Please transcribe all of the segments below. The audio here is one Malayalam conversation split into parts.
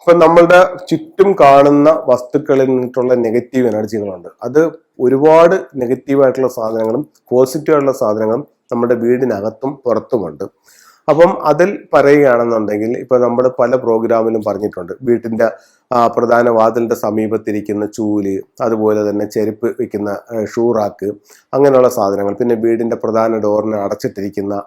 ഇപ്പൊ നമ്മളുടെ ചുറ്റും കാണുന്ന വസ്തുക്കളിൽ നിന്നിട്ടുള്ള നെഗറ്റീവ് എനർജികളുണ്ട്. അത് ഒരുപാട് നെഗറ്റീവായിട്ടുള്ള സാധനങ്ങളും പോസിറ്റീവ് ആയിട്ടുള്ള സാധനങ്ങളും നമ്മുടെ വീടിനകത്തും പുറത്തുമുണ്ട്. അപ്പം അതിൽ പറയുകയാണെന്നുണ്ടെങ്കിൽ ഇപ്പൊ നമ്മൾ പല പ്രോഗ്രാമിലും പറഞ്ഞിട്ടുണ്ട്, വീട്ടിന്റെ പ്രധാന വാതിലിന്റെ സമീപത്തിരിക്കുന്ന ചൂല്, അതുപോലെ തന്നെ ചെരുപ്പ് വെക്കുന്ന ഷൂറാക്ക്, അങ്ങനെയുള്ള സാധനങ്ങൾ, പിന്നെ വീടിന്റെ പ്രധാന ഡോറിന് അടച്ചിട്ടിരിക്കുന്ന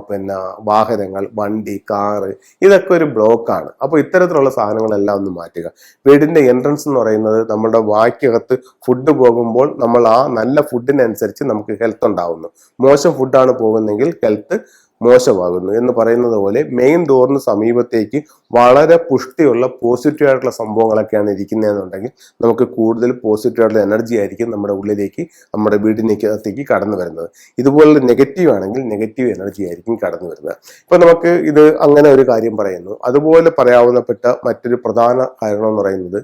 പിന്നെ വാഹനങ്ങൾ, വണ്ടി, കാറ്, ഇതൊക്കെ ഒരു ബ്ലോക്കാണ്. അപ്പോൾ ഇത്തരത്തിലുള്ള സാധനങ്ങളെല്ലാം ഒന്ന് മാറ്റുക. വീടിന്റെ എൻട്രൻസ് എന്ന് പറയുന്നത് നമ്മുടെ വായ്ക്കകത്ത് ഫുഡ് പോകുമ്പോൾ നമ്മൾ ആ നല്ല ഫുഡിനനുസരിച്ച് നമുക്ക് ഹെൽത്ത് ഉണ്ടാവുന്നു. മോശം ഫുഡാണ് പോകുന്നതെങ്കിൽ ഹെൽത്ത് മോശമാകുന്നു എന്ന് പറയുന്നത് പോലെ മെയിൻ ഡോറിന് സമീപത്തേക്ക് വളരെ പുഷ്ടിയുള്ള പോസിറ്റീവ് ആയിട്ടുള്ള സംഭവങ്ങളൊക്കെയാണ് ഇരിക്കുന്നതെന്നുണ്ടെങ്കിൽ നമുക്ക് കൂടുതൽ പോസിറ്റീവ് ആയിട്ടുള്ള എനർജി ആയിരിക്കും നമ്മുടെ ഉള്ളിലേക്ക്, നമ്മുടെ വീടിനകത്തേക്ക് കടന്നു വരുന്നത്. ഇതുപോലെ നെഗറ്റീവ് ആണെങ്കിൽ നെഗറ്റീവ് എനർജി ആയിരിക്കും കടന്നു വരുന്നത്. ഇപ്പൊ നമുക്ക് ഇത് അങ്ങനെ ഒരു കാര്യം പറയുന്നു. അതുപോലെ പറയാവുന്നപ്പെട്ട മറ്റൊരു പ്രധാന കാരണം എന്ന് പറയുന്നത്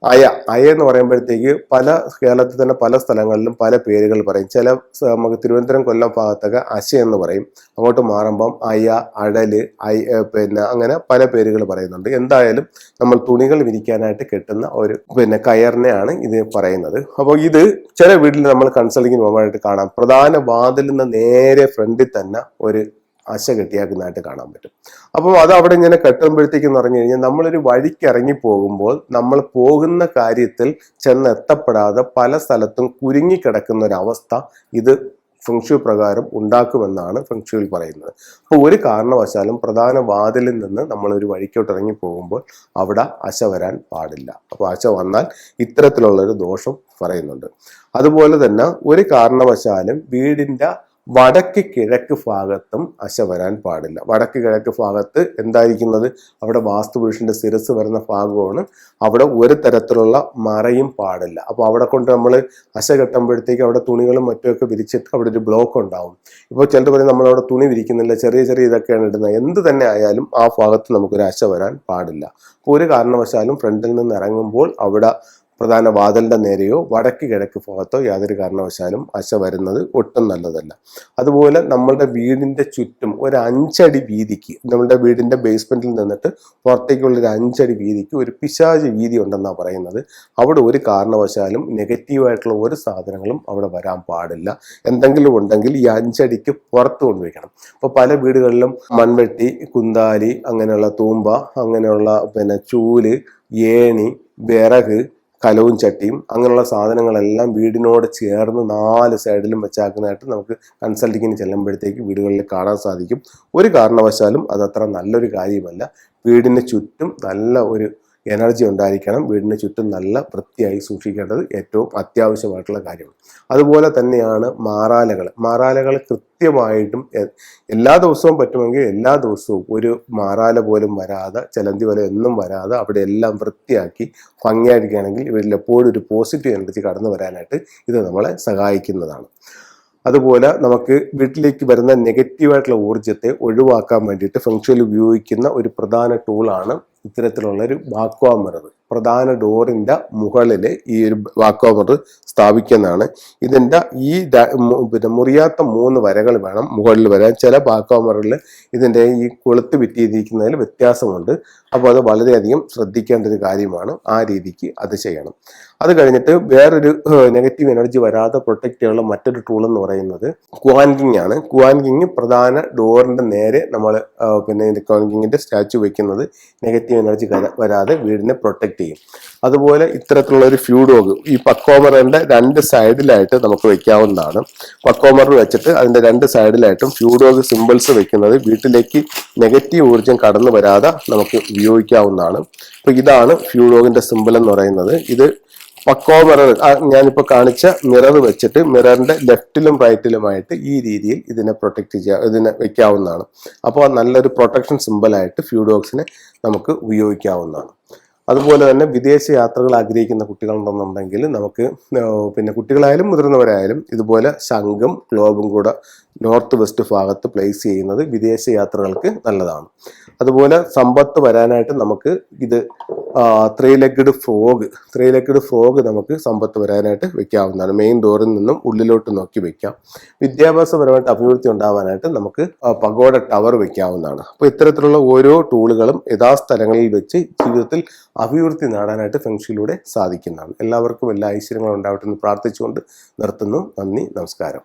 അയ എന്ന് പറയുമ്പോഴത്തേക്ക് കേരളത്തിൽ തന്നെ പല സ്ഥലങ്ങളിലും പല പേരുകൾ പറയും. നമുക്ക് തിരുവനന്തപുരം, കൊല്ലം ഭാഗത്തൊക്കെ അശ എന്ന് പറയും. അങ്ങോട്ട് മാറുമ്പം അയ, അഴല്, പിന്നെ അങ്ങനെ പല പേരുകൾ പറയുന്നുണ്ട്. എന്തായാലും നമ്മൾ തുണികൾ വിരിക്കാനായിട്ട് കെട്ടുന്ന ഒരു കയറിനെയാണ് ഇത് പറയുന്നത്. അപ്പോൾ ഇത് ചില വീട്ടിൽ നമ്മൾ കൺസൾട്ടിങ്ങിന് പോകുമ്പോഴായിട്ട് കാണാം, പ്രധാന വാതിലിൽ നിന്ന് നേരെ ഫ്രണ്ടിൽ തന്നെ ഒരു അശ കെട്ടിയാക്കുന്നതായിട്ട് കാണാൻ പറ്റും. അപ്പോൾ അത് അവിടെ ഇങ്ങനെ കെട്ടുമ്പോഴത്തേക്കെന്ന് പറഞ്ഞു കഴിഞ്ഞാൽ നമ്മളൊരു വഴിക്ക് ഇറങ്ങി പോകുമ്പോൾ നമ്മൾ പോകുന്ന കാര്യത്തിൽ ചെന്നെത്തപ്പെടാതെ പല സ്ഥലത്തും കുരുങ്ങിക്കിടക്കുന്ന ഒരു അവസ്ഥ ഇത് ഫെങ്ഷു പ്രകാരം ഉണ്ടാക്കുമെന്നാണ് ഫെങ്ഷുവിൽ പറയുന്നത്. അപ്പോൾ ഒരു കാരണവശാലും പ്രധാന വാതിലിൽ നിന്ന് നമ്മളൊരു വഴിക്കോട്ട് ഇറങ്ങി പോകുമ്പോൾ അവിടെ അശ വരാൻ പാടില്ല. അപ്പോൾ അശ വന്നാൽ ഇത്തരത്തിലുള്ളൊരു ദോഷം പറയുന്നുണ്ട്. അതുപോലെ തന്നെ ഒരു കാരണവശാലും വീടിന്റെ വടക്ക് കിഴക്ക് ഭാഗത്തും അശ വരാൻ പാടില്ല. വടക്ക് കിഴക്ക് ഭാഗത്ത് എന്തായിരിക്കുന്നത്, അവിടെ വാസ്തുപുരുഷന്റെ ശിരസ് വരുന്ന ഭാഗമാണ്. അവിടെ ഒരു തരത്തിലുള്ള മറയും പാടില്ല. അപ്പോൾ അവിടെ കൊണ്ട് നമ്മൾ അശ കെട്ടുമ്പോഴത്തേക്ക് അവിടെ തുണികളും മറ്റുമൊക്കെ വിരിച്ചിട്ട് അവിടെ ഒരു ബ്ലോക്ക് ഉണ്ടാവും. ഇപ്പോൾ ചിലർ പറയും നമ്മളവിടെ തുണി വിരിക്കുന്നില്ല, ചെറിയ ചെറിയ ഇതൊക്കെയാണ് ഇടുന്നത്. എന്ത് തന്നെ ആയാലും ആ ഭാഗത്ത് നമുക്കൊരു അശ വരാൻ പാടില്ല. അപ്പോൾ ഒരു കാരണവശാലും ഫ്രണ്ടിൽ നിന്ന് ഇറങ്ങുമ്പോൾ അവിടെ പ്രധാന വാതിലിന്റെ നേരെയോ വടക്ക് കിഴക്ക് ഭാഗത്തോ യാതൊരു കാരണവശാലും അശ വരുന്നത് ഒട്ടും നല്ലതല്ല. അതുപോലെ നമ്മളുടെ വീടിന്റെ ചുറ്റും ഒരു 5 അടി വീതിക്ക്, നമ്മളുടെ വീടിന്റെ ബേസ്മെന്റിൽ നിന്നിട്ട് പുറത്തേക്കുള്ള ഒരു 5 അടി വീതിക്ക് ഒരു പിശാച് വീതി ഉണ്ടെന്നാണ് പറയുന്നത്. അവിടെ ഒരു കാരണവശാലും നെഗറ്റീവായിട്ടുള്ള ഒരു സാധനങ്ങളും അവിടെ വരാൻ പാടില്ല. എന്തെങ്കിലും ഉണ്ടെങ്കിൽ ഈ 5 അടിക്ക് പുറത്ത് കൊണ്ടുവയ്ക്കണം. അപ്പോൾ പല വീടുകളിലും മൺവെട്ടി, കുന്താലി, അങ്ങനെയുള്ള തൂമ്പ, അങ്ങനെയുള്ള ചൂല്, ഏണി, വിറക്, കലവും ചട്ടിയും അങ്ങനെയുള്ള സാധനങ്ങളെല്ലാം വീടിനോട് ചേർന്ന് 4 സൈഡിലും വെച്ചാക്കുന്നതായിട്ട് നമുക്ക് കൺസൾട്ടിങ്ങിന് ചെല്ലുമ്പോഴത്തേക്ക് വീടുകളിൽ കാണാൻ സാധിക്കും. ഒരു കാരണവശാലും അതത്ര നല്ലൊരു കാര്യമല്ല. വീടിന് ചുറ്റും നല്ല ഒരു എനർജി ഉണ്ടായിരിക്കണം. വീടിന് ചുറ്റും നല്ല വൃത്തിയായി സൂക്ഷിക്കേണ്ടത് ഏറ്റവും അത്യാവശ്യമായിട്ടുള്ള കാര്യമാണ്. അതുപോലെ തന്നെയാണ് മാറാലകൾ കൃത്യമായിട്ടും എല്ലാ ദിവസവും പറ്റുമെങ്കിൽ എല്ലാ ദിവസവും ഒരു മാറാല പോലും വരാതെ, ചലന്തി പോലെ ഒന്നും വരാതെ അവിടെ എല്ലാം വൃത്തിയാക്കി ഭംഗിയായിരിക്കുകയാണെങ്കിൽ ഇവരിൽ എപ്പോഴും ഒരു പോസിറ്റീവ് എനർജി കടന്നു വരാനായിട്ട് ഇത് നമ്മളെ സഹായിക്കുന്നതാണ്. അതുപോലെ നമുക്ക് വീട്ടിലേക്ക് വരുന്ന നെഗറ്റീവായിട്ടുള്ള ഊർജ്ജത്തെ ഒഴിവാക്കാൻ വേണ്ടിയിട്ട് ഫെങ്ഷുവിൽ ഉപയോഗിക്കുന്ന ഒരു പ്രധാന ടൂളാണ് ഇത്തരത്തിലുള്ള ഒരു വാക്വ മിറർ. പ്രധാന ഡോറിന്റെ മുകളിൽ ഈ ഒരു വാക്വ മിറർ സ്ഥാപിക്കുന്നതാണ്. ഇതിന്റെ ഈ മുറിയാത്ത 3 വരകൾ വേണം മുകളിൽ വരാൻ. ചില വാക്വ മിററിൽ ഇതിന്റെ ഈ കൊളുത്ത് വിറ്റിയിരിക്കുന്നതിൽ വ്യത്യാസമുണ്ട്. അപ്പോൾ അത് വളരെയധികം ശ്രദ്ധിക്കേണ്ട ഒരു കാര്യമാണ്. ആ രീതിക്ക് അത് ചെയ്യണം. അത് കഴിഞ്ഞിട്ട് വേറൊരു നെഗറ്റീവ് എനർജി വരാതെ പ്രൊട്ടക്ട് ചെയ്യാനുള്ള മറ്റൊരു ടൂൾ എന്ന് പറയുന്നത് ക്വാൻകിങ് ആണ്. ക്വാൻകിങ് പ്രധാന ഡോറിന്റെ നേരെ നമ്മൾ ക്വാൻകിങ്ങിന്റെ സ്റ്റാച്ചു വെക്കുന്നത് നെഗറ്റീവ് എനർജി വരാതെ വീടിനെ പ്രൊട്ടക്ട് ചെയ്യും. അതുപോലെ ഇത്തരത്തിലുള്ള ഒരു ഫ്യൂഡോഗ് ഈ പക്കോമറിന്റെ 2 സൈഡിലായിട്ട് നമുക്ക് വെക്കാവുന്നതാണ്. പക്കോമർ വെച്ചിട്ട് അതിന്റെ 2 സൈഡിലായിട്ടും ഫ്യൂഡോഗ് സിമ്പിൾസ് വെക്കുന്നത് വീട്ടിലേക്ക് നെഗറ്റീവ് ഊർജ്ജം കടന്നു വരാതെ നമുക്ക് ഉപയോഗിക്കാവുന്നതാണ്. അപ്പൊ ഇതാണ് ഫ്യൂഡോഗിന്റെ സിമ്പിൾ എന്ന് പറയുന്നത്. ഇത് പക്കോ മിറർ, ഞാനിപ്പോൾ കാണിച്ച മിറർ വെച്ചിട്ട് മിററിന്റെ ലെഫ്റ്റിലും റൈറ്റിലുമായിട്ട് ഈ രീതിയിൽ ഇതിനെ ഇതിനെ വെക്കാവുന്നതാണ്. അപ്പോൾ നല്ലൊരു പ്രൊട്ടക്ഷൻ സിമ്പിളായിട്ട് ഫ്യൂഡോഗ്സിനെ നമുക്ക് ഉപയോഗിക്കാവുന്നതാണ്. അതുപോലെ തന്നെ വിദേശ യാത്രകൾ ആഗ്രഹിക്കുന്ന കുട്ടികളുണ്ടെന്നുണ്ടെങ്കിൽ നമുക്ക് കുട്ടികളായാലും മുതിർന്നവരായാലും ഇതുപോലെ ശംഖും ഗ്ലോബും കൂടെ നോർത്ത് വെസ്റ്റ് ഭാഗത്ത് പ്ലേസ് ചെയ്യുന്നത് വിദേശ യാത്രകൾക്ക് നല്ലതാണ്. അതുപോലെ സമ്പത്ത് വരാനായിട്ട് നമുക്ക് ഇത് ത്രീ ലെഗ്ഡ് ഫ്രോഗ് നമുക്ക് സമ്പത്ത് വരാനായിട്ട് വെക്കാവുന്നതാണ്. മെയിൻ ഡോറിൽ നിന്നും ഉള്ളിലോട്ട് നോക്കി വെക്കാം. വിദ്യാഭ്യാസപരമായിട്ട് അഭിവൃദ്ധി ഉണ്ടാവാനായിട്ട് നമുക്ക് പഗോഡ ടവർ വെക്കാവുന്നതാണ്. അപ്പോൾ ഇത്തരത്തിലുള്ള ഓരോ ടൂളുകളും യഥാസ്ഥലങ്ങളിൽ വെച്ച് ജീവിതത്തിൽ അഭിവൃദ്ധി നേടാനായിട്ട് ഫെങ്ഷുയിലൂടെ സാധിക്കുന്നതാണ്. എല്ലാവർക്കും എല്ലാ ഐശ്വര്യങ്ങളും ഉണ്ടാവട്ടെ എന്ന് പ്രാർത്ഥിച്ചുകൊണ്ട് നിർത്തുന്നു. നന്ദി, നമസ്കാരം.